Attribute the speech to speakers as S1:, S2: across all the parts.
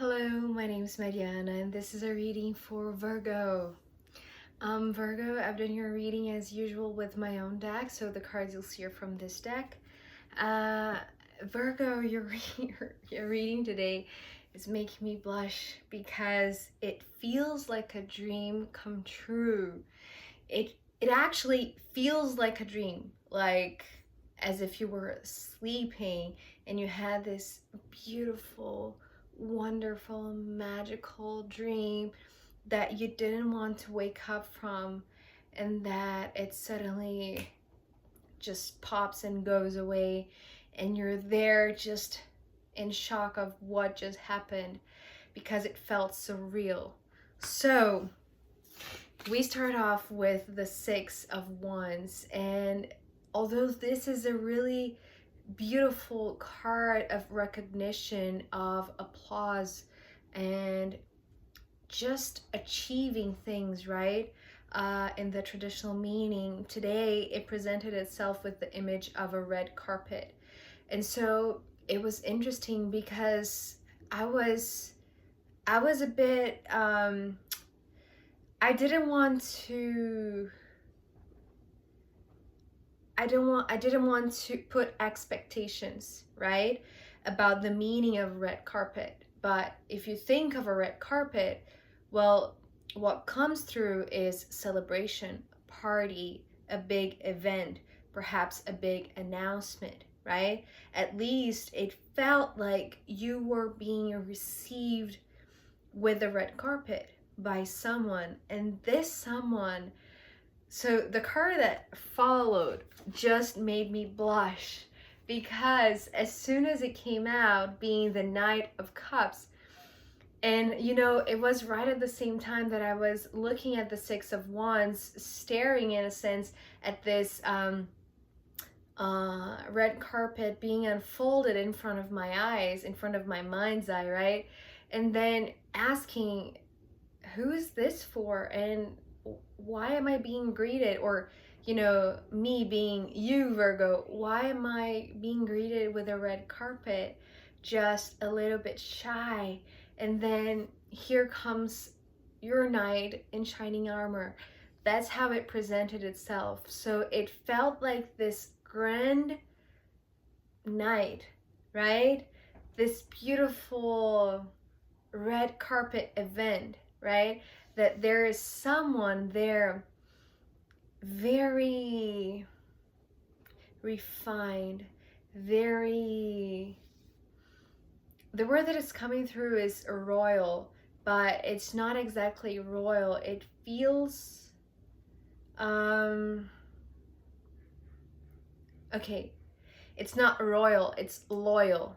S1: Hello, my name is Mariana and this is a reading for Virgo. Virgo, I've done your reading as usual with my own deck, so the cards you'll see are from this deck. Virgo, your reading today is making me blush because it feels like a dream come true. It actually feels like a dream, like as if you were sleeping and you had this beautiful, wonderful, magical dream that you didn't want to wake up from, and that it suddenly just pops and goes away, and you're there just in shock of what just happened because it felt so real. So we start off with the Six of Wands, and although this is a really beautiful card of recognition, of applause, and just achieving things, right? In the traditional meaning, today it presented itself with the image of a red carpet. And so it was interesting because I was a bit I didn't want to I didn't want to put expectations, right, about the meaning of red carpet. But if you think of a red carpet, well, what comes through is celebration, party, a big event, perhaps a big announcement, right? At least it felt like you were being received with the red carpet by someone, and this someone, so the card that followed just made me blush because as soon as it came out, being the Knight of Cups, and it was right at the same time that I was looking at the Six of Wands, staring in a sense at this red carpet being unfolded in front of my eyes, in front of my mind's eye, right? And then asking, who is this for? And why am I being greeted? Or, me being you, Virgo, why am I being greeted with a red carpet, just a little bit shy? And then here comes your knight in shining armor. That's how it presented itself. So it felt like this grand night, right? This beautiful red carpet event, right? That there is someone there very refined, the word that is coming through is royal, but it's not exactly royal. It feels okay, it's not royal, it's loyal.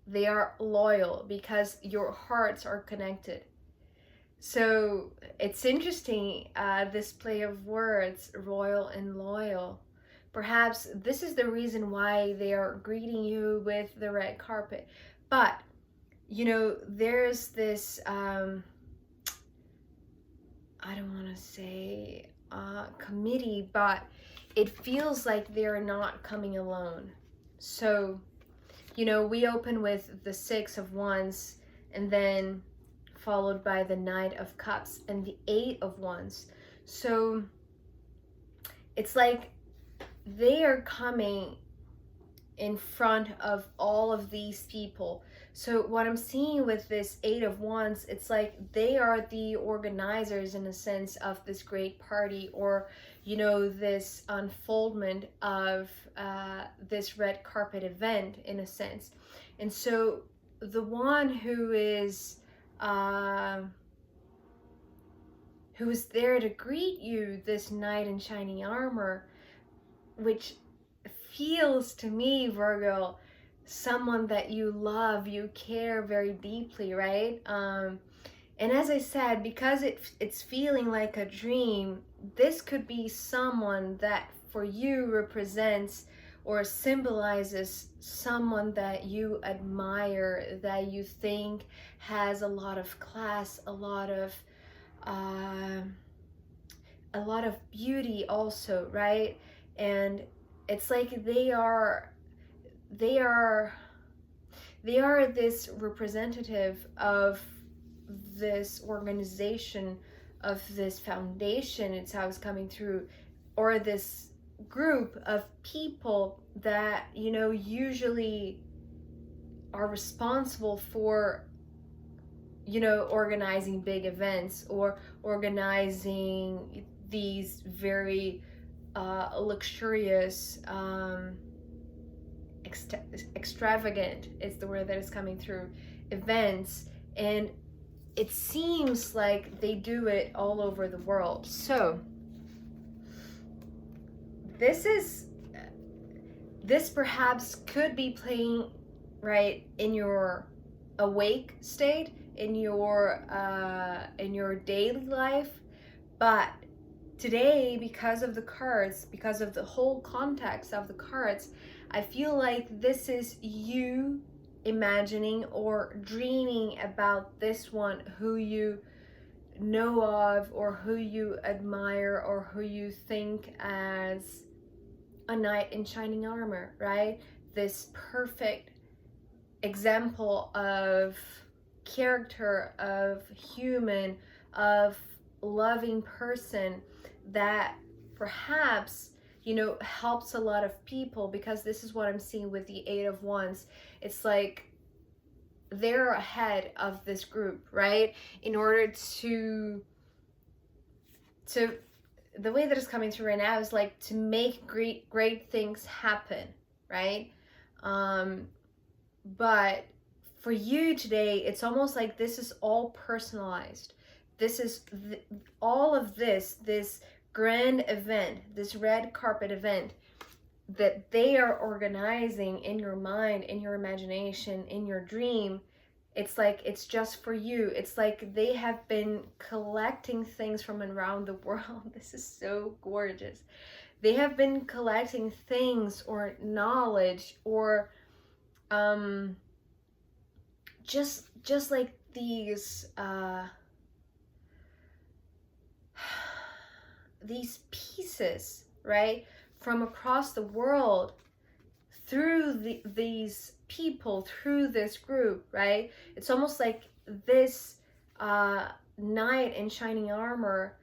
S1: They are loyal because your hearts are connected. So it's interesting, this play of words, royal and loyal. Perhaps this is the reason why they are greeting you with the red carpet. But, there's this, I don't want to say committee, but it feels like they're not coming alone. So, we open with the Six of Wands, and then followed by the Knight of Cups and the Eight of Wands. So it's like they are coming in front of all of these people. So what I'm seeing with this Eight of Wands, it's like they are the organizers in a sense of this great party, or this unfoldment of this red carpet event in a sense. And so the one who is there to greet you, this knight in shining armor, which feels to me, Virgo, someone that you love, you care very deeply, right? And as I said, because it's feeling like a dream, this could be someone that for you represents or symbolizes someone that you admire, that you think has a lot of class, a lot of beauty also, right? And it's like they are they are this representative of this organization, of this foundation, it's how it's coming through, or this group of people that, you know, usually are responsible for, you know, organizing big events or organizing these very luxurious, extravagant is the word that is coming through, events. And it seems like they do it all over the world. So this perhaps could be playing right in your awake state, in your daily life. But today, because of the cards, because of the whole context of the cards, I feel like this is you imagining or dreaming about this one who you know of, or who you admire, or who you think as a knight in shining armor, right? This perfect example of character, of human, of loving person that perhaps, you know, helps a lot of people, because this is what I'm seeing with the Eight of Wands. It's like they're ahead of this group, right? In order to the way that it's coming through right now is like to make great things happen, right? But for you today, it's almost like this is all personalized. This is all of this grand event, this red carpet event that they are organizing in your mind, in your imagination, in your dream. It's like it's just for you. It's like they have been collecting things from around the world. This is so gorgeous. They have been collecting things or knowledge, or just like these pieces, right, from across the world, through these people, through this group, right? It's almost like this knight in shining armor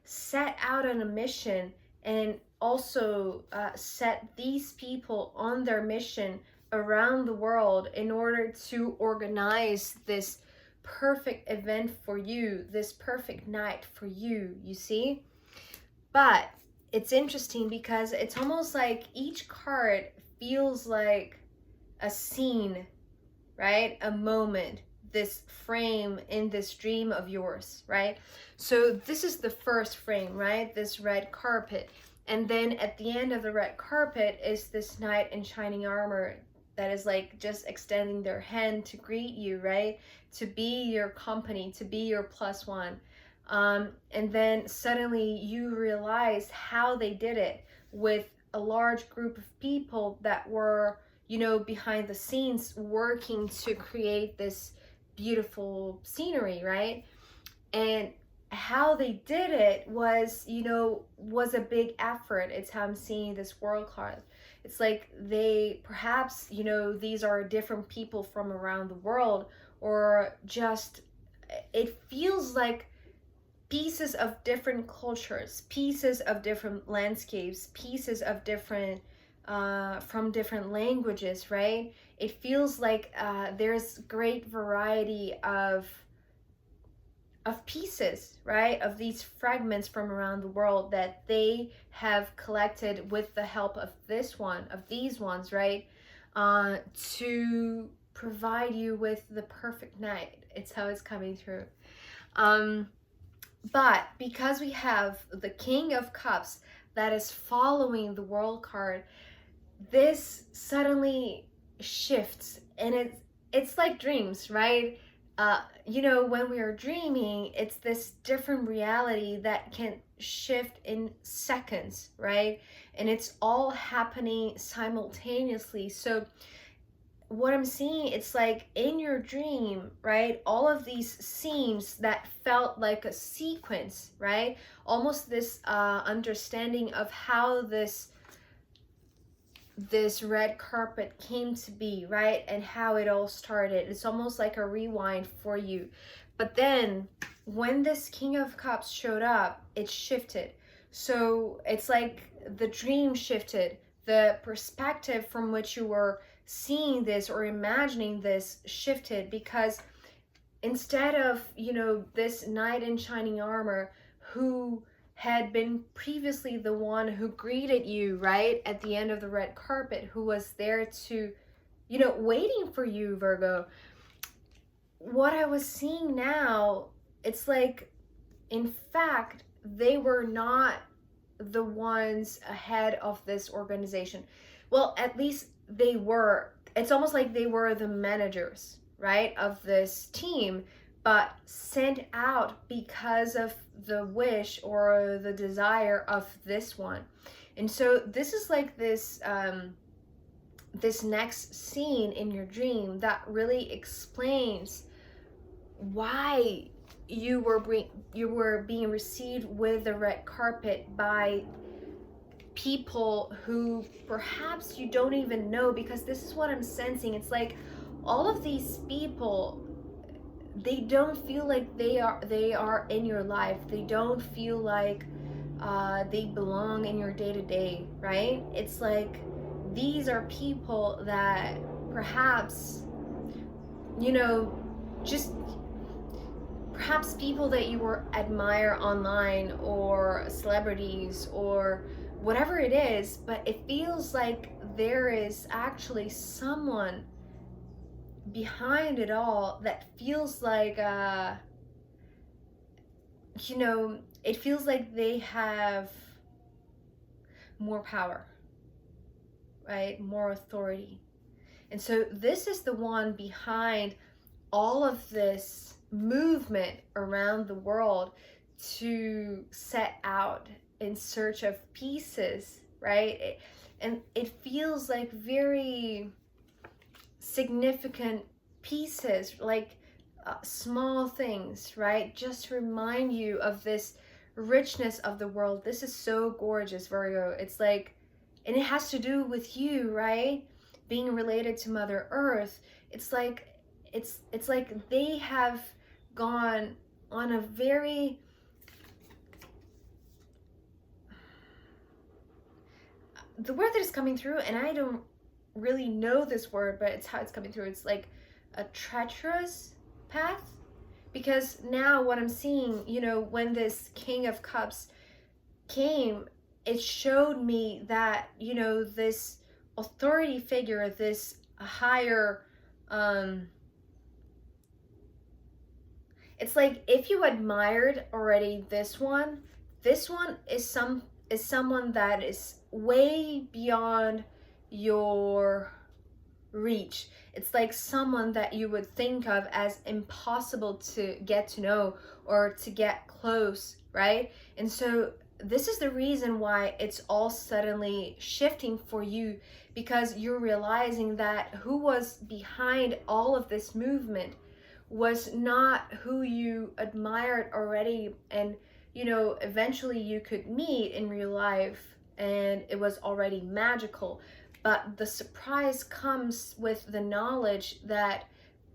S1: set out on a mission, and also set these people on their mission around the world in order to organize this perfect event for you, this perfect night for you, you see? But it's interesting because it's almost like each card feels like a scene, right? A moment, this frame in this dream of yours, right? So this is the first frame, right? This red carpet. And then at the end of the red carpet is this knight in shining armor that is like just extending their hand to greet you, right? To be your company, to be your plus one. And then suddenly you realize how they did it with a large group of people that were, you know, behind the scenes working to create this beautiful scenery, right? And how they did it was, you know, was a big effort. It's how I'm seeing this world card. It's like they perhaps, you know, these are different people from around the world, or just, it feels like pieces of different cultures, pieces of different landscapes, pieces of different, from different languages, right? It feels like there's great variety of pieces, right? Of these fragments from around the world that they have collected with the help of this one, of these ones, right? To provide you with the perfect night. It's how it's coming through. But because we have the King of Cups that is following the World card, this suddenly shifts, and it's like dreams, right? You know, when we are dreaming, it's this different reality that can shift in seconds, right? And it's all happening simultaneously. So what I'm seeing, it's like in your dream, right? All of these scenes that felt like a sequence, right? Almost this understanding of how this this red carpet came to be, right? And how it all started. It's almost like a rewind for you. But then when this King of Cups showed up, it shifted. So it's like the dream shifted. The perspective from which you were seeing this or imagining this shifted, because instead of, this knight in shining armor who had been previously the one who greeted you, right, at the end of the red carpet, who was there to, waiting for you, Virgo, what I was seeing now, it's like, in fact, they were not the ones ahead of this organization. Well, at least they were. It's almost like they were the managers, right, of this team, but sent out because of the wish or the desire of this one. And so this is like this this next scene in your dream that really explains why you were being received with the red carpet by people who perhaps you don't even know, because this is what I'm sensing. It's like all of these people, they don't feel like they are in your life. They don't feel like they belong in your day-to-day, right? It's like these are people that perhaps, just perhaps people that you were admire online, or celebrities, or whatever it is, but it feels like there is actually someone behind it all that feels like it feels like they have more power, right? More authority. And so this is the one behind all of this movement around the world to set out in search of pieces, right? And it feels like very significant pieces, like small things, right? Just to remind you of this richness of the world. This is so gorgeous, Virgo. It's like, and it has to do with you, right? Being related to Mother Earth. It's like they have gone on a very the word that is coming through, and I don't really know this word, but it's how it's coming through. It's like a treacherous path, because now what I'm seeing, when this King of Cups came, it showed me that, this authority figure, this higher, it's like if you admired already this one is someone that is way beyond your reach. It's like someone that you would think of as impossible to get to know or to get close, right? And so this is the reason why it's all suddenly shifting for you, because you're realizing that who was behind all of this movement was not who you admired already, and eventually you could meet in real life, and it was already magical. But the surprise comes with the knowledge that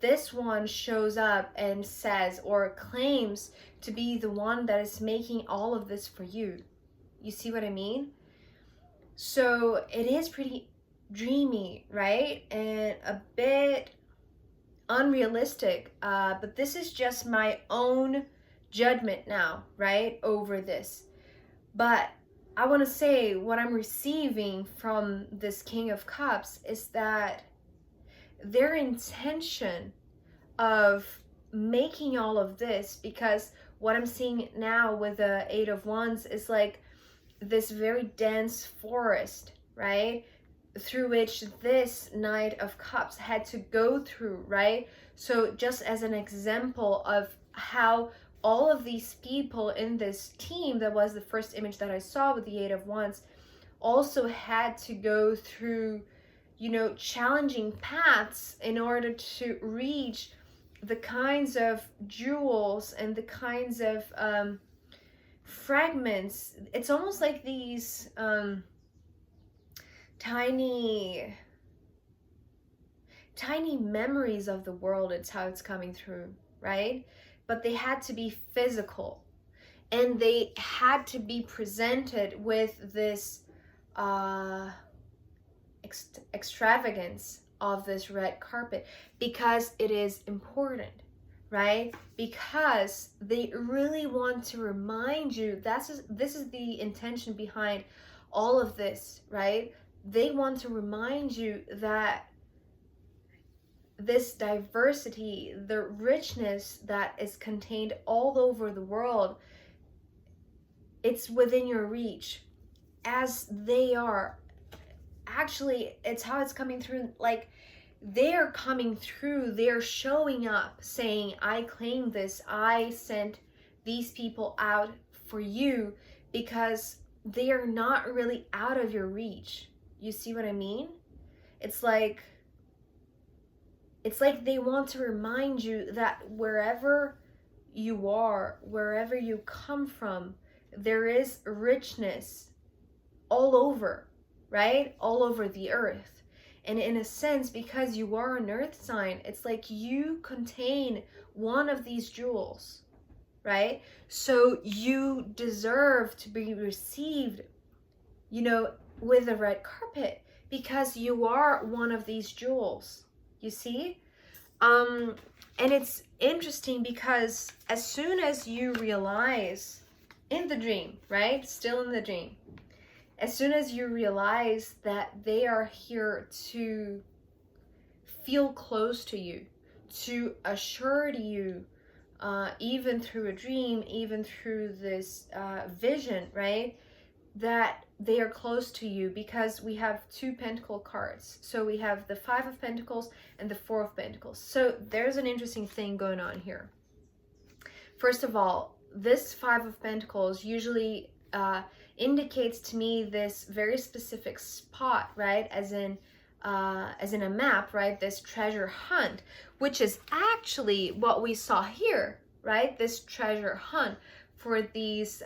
S1: this one shows up and says or claims to be the one that is making all of this for you. You see what I mean? So it is pretty dreamy, right? And a bit unrealistic, but this is just my own judgment now, right, over this. But I want to say what I'm receiving from this King of Cups is that their intention of making all of this, because what I'm seeing now with the Eight of Wands is like this very dense forest, right, through which this Knight of Cups had to go through, right? So just as an example of how all of these people in this team, that was the first image that I saw with the Eight of Wands, also had to go through, challenging paths in order to reach the kinds of jewels and the kinds of fragments. It's almost like these tiny memories of the world. It's how it's coming through, right? But they had to be physical, and they had to be presented with this extravagance of this red carpet, because it is important, right? Because they really want to remind you, this is the intention behind all of this, right? They want to remind you that this diversity, the richness that is contained all over the world, it's within your reach, as they are. Actually, it's how it's coming through. Like, they're coming through, they're showing up saying, I claim this, I sent these people out for you, because they are not really out of your reach. You see what I mean? It's like they want to remind you that wherever you are, wherever you come from, there is richness all over, right? All over the earth. And in a sense, because you are an earth sign, it's like you contain one of these jewels, right? So you deserve to be received, you know, with a red carpet, because you are one of these jewels. You see? And it's interesting because as soon as you realize in the dream, right? Still in the dream, as soon as you realize that they are here to feel close to you, to assure you, even through a dream, even through this vision, right? That they are close to you, because we have 2 pentacle cards. So we have the 5 of Pentacles and the 4 of Pentacles. So there's an interesting thing going on here. First of all, this 5 of Pentacles usually indicates to me this very specific spot, right? As in a map, right? This treasure hunt, which is actually what we saw here, right? This treasure hunt for these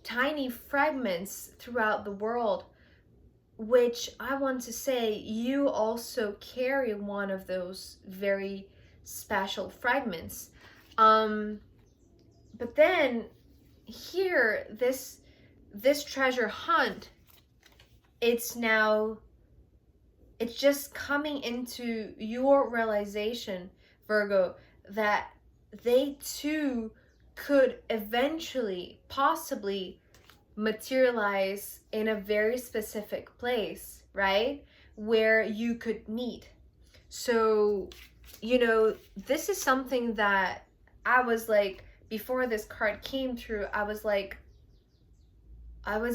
S1: tiny fragments throughout the world, which I want to say you also carry one of those very special fragments. But then here, this treasure hunt, it's just coming into your realization, Virgo, that they too could eventually, possibly, materialize in a very specific place, right? Where you could meet. So, you know, this is something that I was like, before this card came through, I was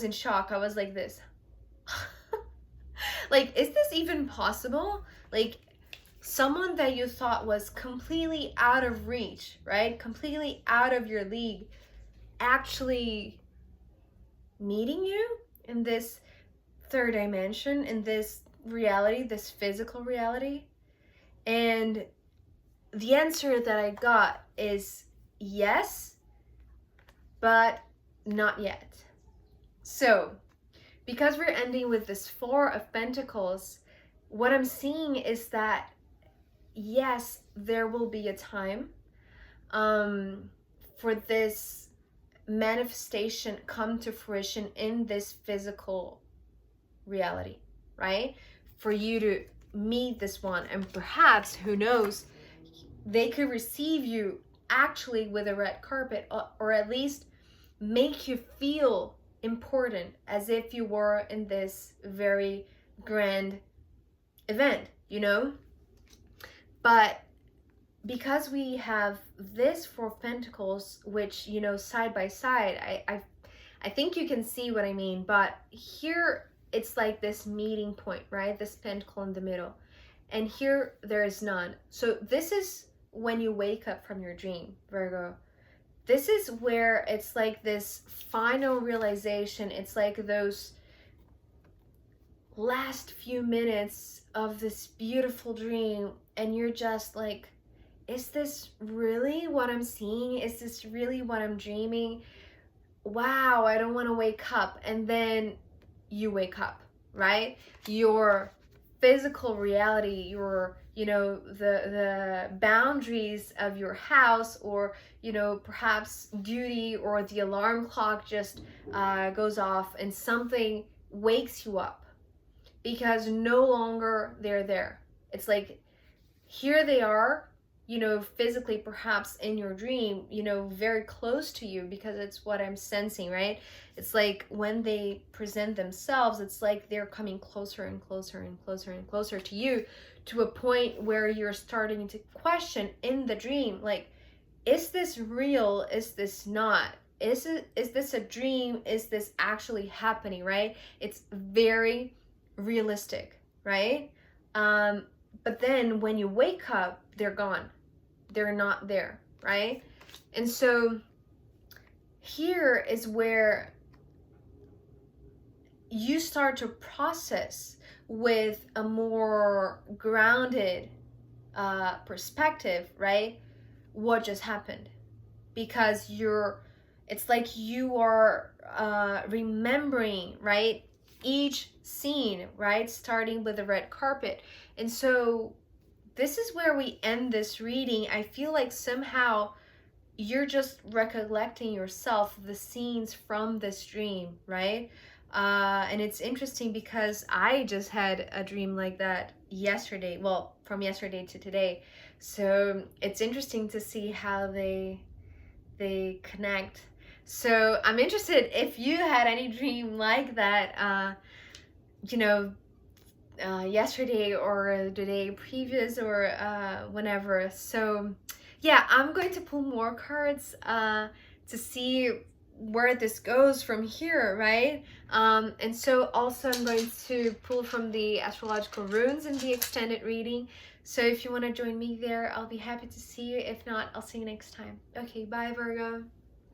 S1: in shock. I was like this. Like, is this even possible? Like, someone that you thought was completely out of reach, right? Completely out of your league, actually meeting you in this third dimension, in this reality, this physical reality. And the answer that I got is yes, but not yet. So, because we're ending with this 4 of Pentacles, what I'm seeing is that yes, there will be a time for this manifestation come to fruition in this physical reality, right? For you to meet this one, and perhaps, who knows, they could receive you actually with a red carpet, or at least make you feel important, as if you were in this very grand event, you know? But because we have this 4 of Pentacles, which, you know, side by side, I think you can see what I mean. But here it's like this meeting point, right? This pentacle in the middle, and here there is none. So this is when you wake up from your dream, Virgo. This is where it's like this final realization. It's like those last few minutes of this beautiful dream, and you're just like, is this really what I'm seeing? Is this really what I'm dreaming? Wow, I don't want to wake up. And then you wake up, right? Your physical reality, your, you know, the boundaries of your house, or, you know, perhaps duty, or the alarm clock just goes off and something wakes you up because no longer they're there. It's like, here they are, you know, physically perhaps in your dream, you know, very close to you, because it's what I'm sensing, right? It's like when they present themselves, it's like they're coming closer and closer and closer and closer to you, to a point where you're starting to question in the dream, like, is this real? Is this not? Is this a dream? Is this actually happening, right? It's very realistic, right? But then when you wake up, they're gone. They're not there, right? And so here is where you start to process with a more grounded perspective, right? What just happened. Because it's like you are remembering, right? Each scene, right? Starting with the red carpet. And so this is where we end this reading. I feel like somehow you're just recollecting yourself the scenes from this dream, right? And it's interesting because I just had a dream like that yesterday. Well, from yesterday to today. So it's interesting to see how they connect. So I'm interested if you had any dream like that, you know, yesterday or the day previous, or whenever. So yeah, I'm going to pull more cards to see where this goes from here, right? And so also I'm going to pull from the astrological runes in the extended reading. So if you want to join me there, I'll be happy to see you. If not, I'll see you next time. Okay, bye, Virgo.